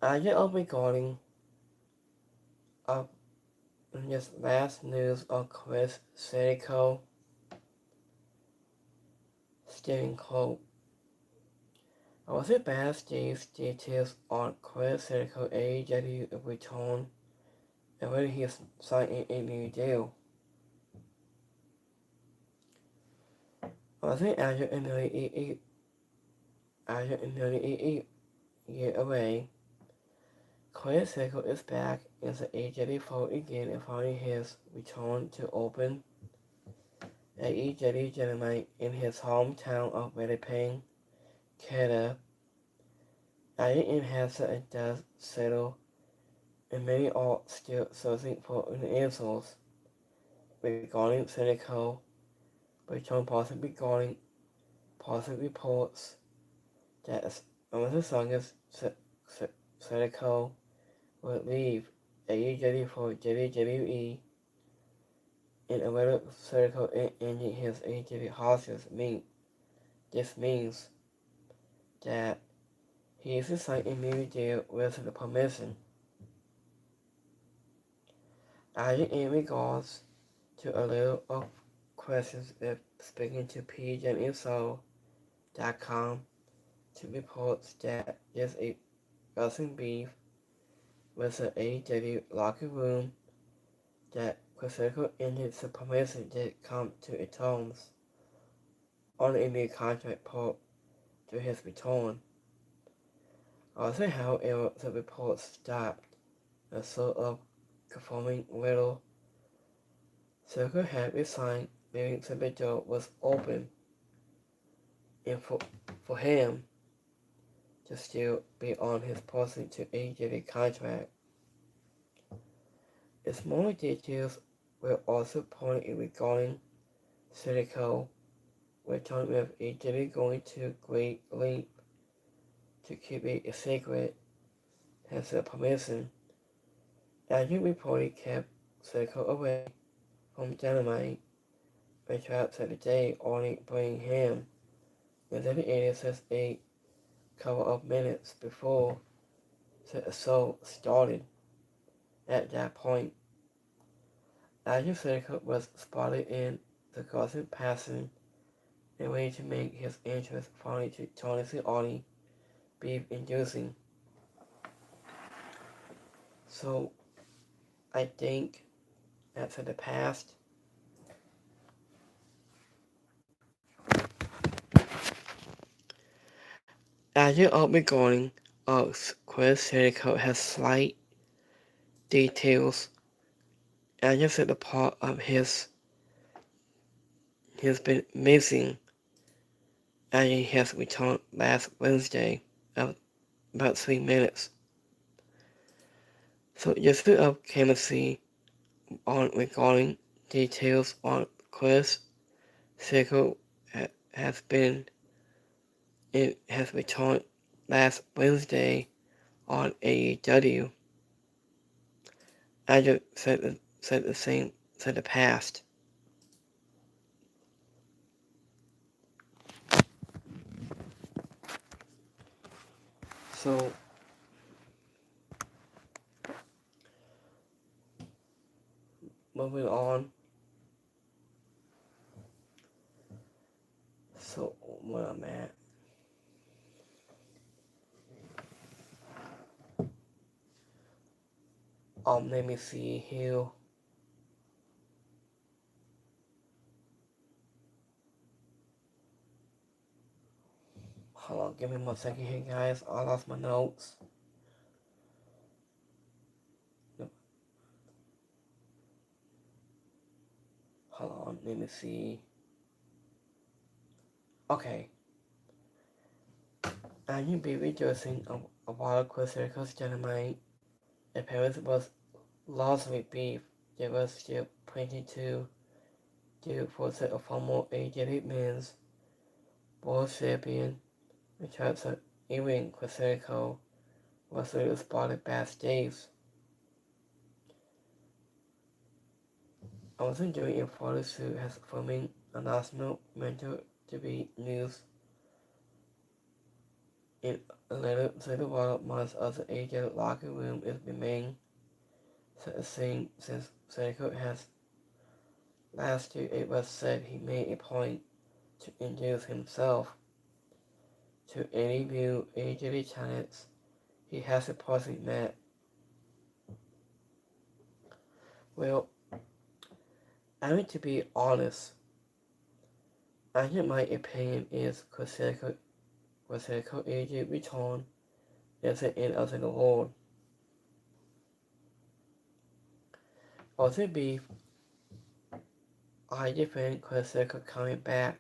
I get up regarding of this last news of Chris Jericho stealing coke. I was it Backstage details on Chris Jericho AEW return and whether he is signing a new deal. I was it after nearly a year away. Chris Jericho is back in the AEW fold again and following his return to open AEW Dynamite in his hometown of Winnipeg, Canada. Adding enhancer and does settle, and many are still searching for answers regarding Seneca, return possibly regarding positive reports that Amazon Song's Seneca will leave AEW for WWE, and whether Seneca ending his AEW horses this means that he is to sign a new deal with the permission. Adding in regards to a little of questions if speaking to pgeninfo.com to reports that there's a wrestling beef with the AEW locker room that Quasico ended the permission did come to a terms on a new contract port to his return. Also, however, the reports stopped a sort of conforming little. Circle had resigned, leaving the door was open, and for him to still be on his person to AEW contract. Smaller details were also pointed regarding Jericho return with AEW going to great length to keep it a secret, has the permission. Agent reported kept Jericho away from Dynamite, which perhaps at the day only bring him eliminated just a couple of minutes before the assault started. At that point, Agent Jericho was spotted in the Gotham passing and way to make his entrance finally to Tony Schiavone beef inducing. So I think that's in the past. As you are regarding Chris Jericho has slight details and just at the part of he's been missing and he has returned last Wednesday of about 3 minutes. So just a of chemistry on regarding details on Chris Jericho has been it has returned last Wednesday on AEW. I just said the same said the past. So moving on. So where I'm at. Let me see here. Hold on, give me 1 second here, guys. I lost my notes. Hold on, let me see. Okay. And you be rejoicing of while Chris Jericho's Dynamite. Appearance was largely beef. There was still plenty to do for the former AEW men's world champion. In terms of even Chris Jericho was really spotted backstage. I wasn't doing a photo shoot as filming a national mentor to be news In several months of the AEW locker room is remained the same since Jericho has last year. It was said he made a point to introduce himself to any new AEW talents he has supposedly met. Well, I mean, to be honest, I think my opinion is Jericho AEW return is the end of the world. Also, I defend Jericho coming back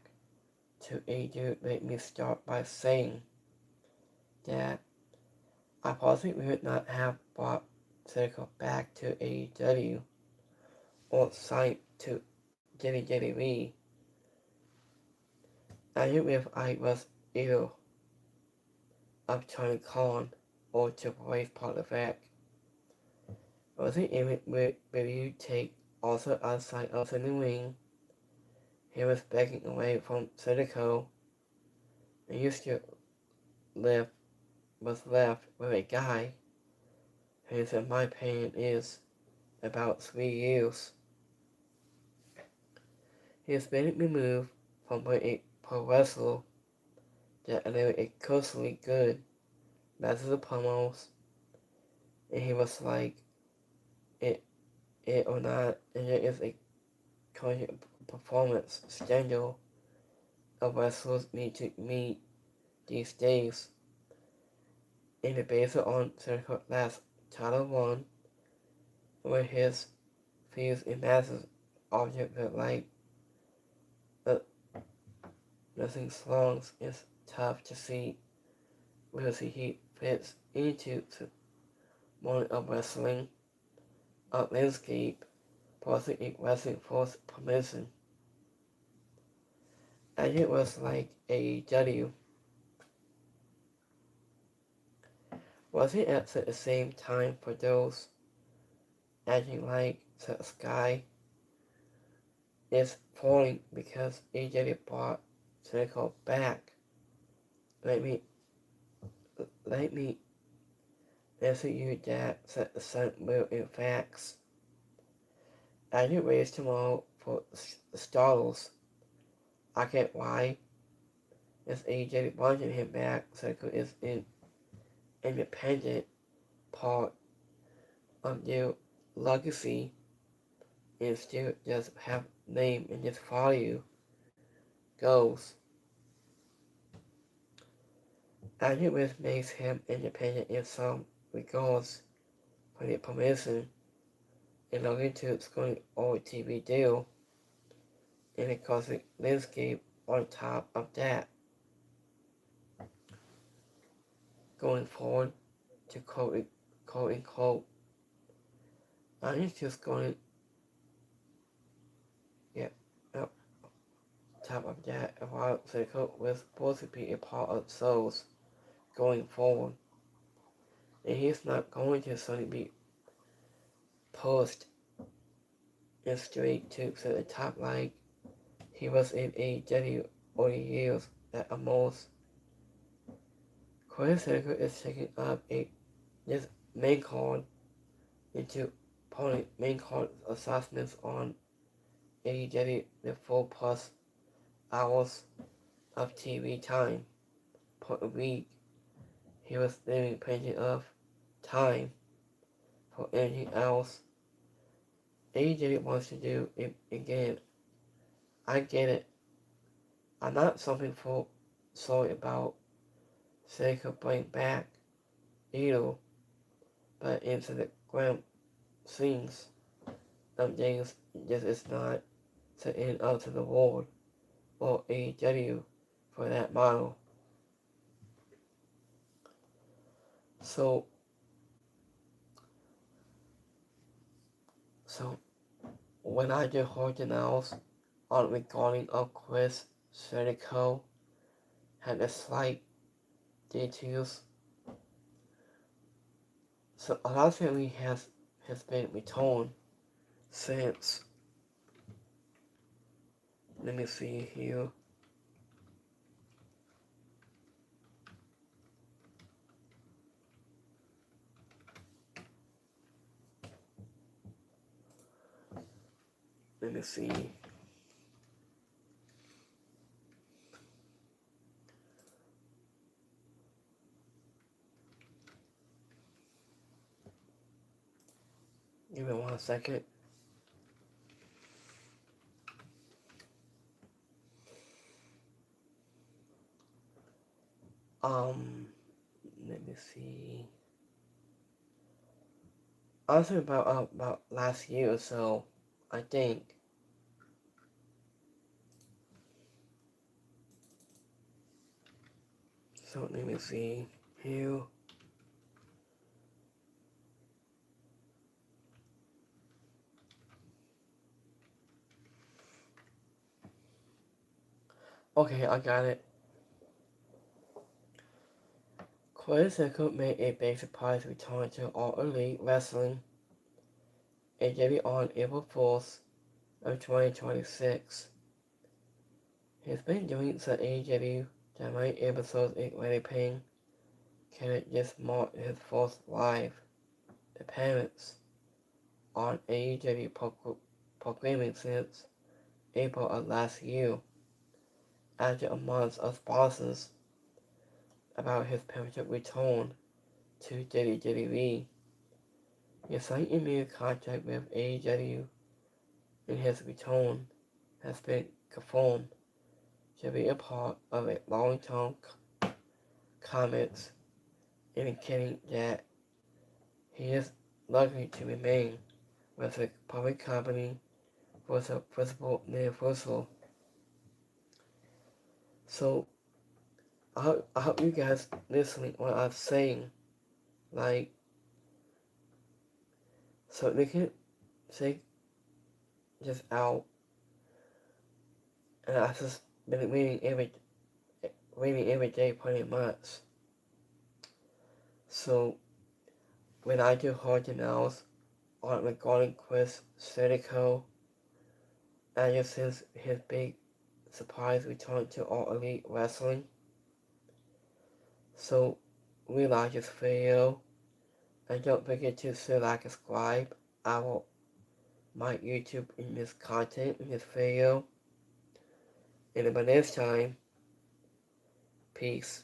to AEW. Let me start by saying that I possibly would not have brought Jericho back to AEW or signed to WWE. I knew if I was either of Tony Khan or Triple H part of that. Was the image review take also outside of the ring? He was backing away from Jericho and used to was left with a guy who, in my opinion, is about 3 years. He has been removed from being a pro wrestler that delivered a culturally good message of promos, and he was like, it or not, and there is a conscious performance standard of wrestlers need to meet these days. And based on Jericho's last title run, where his views and masses object that like nothing songs is tough to see where he fits into the modern of wrestling landscape, possibly a wrestling force permission. And it was like AEW. Was it at the same time for those acting like the sky is falling because AEW brought Jericho back? Let me answer you that the sun will in fact. I did raise tomorrow for starters. I get why. As AEW wanted him back, Jericho is an independent part of their legacy and still just have name and just value goes. I think this makes him independent in some regards for the permission and looking to scoring all TV deal and the cosmic landscape on top of that. Going forward to quote unquote, I think just going up top of that while Jericho was supposed to be a part of souls going forward. And he's not going to suddenly be pushed and straight to the top like he was in AEW over the years that almost. Chris Jericho is taking up this main card into opponent main card assessments on AEW with 4+ hours of TV time per week. He was leaving plenty of time for anything else. AEW wants to do it again. I get it. I'm not something for sorry about Jericho bring back either, but into the grand scenes of things, this is not the end of the world or AEW for that model. So when I do heard the news on regarding of Chris Jericho had a slight details. So a lot of family has been returned since. Let me see here. let me see. Give me 1 second. Let me see. Honestly, about last year or so, I think. So let me see here. Okay, I got it. Chris Jericho made a big surprise return to All Elite Wrestling AEW on April 4th of 2026. He's been doing some AEW Dynamite episodes in Ready Paying. Can just mark his fourth live appearance on AEW programming since April of last year, after a month of sponsors about his potential return to WWE. He signed a new contract with AEW, and his return has been confirmed to be a part of a long-term comments indicating that he is likely to remain with the public company for the foreseeable universal. So I hope you guys listening what I'm saying. Like, so they can take this out, and I just been reading every day pretty much. So when I do hard emails on regarding Chris Jericho, ever since his big surprise return to All Elite Wrestling. So we like this video, and don't forget to like, subscribe. I will my YouTube in this content in this video. And by next time, peace.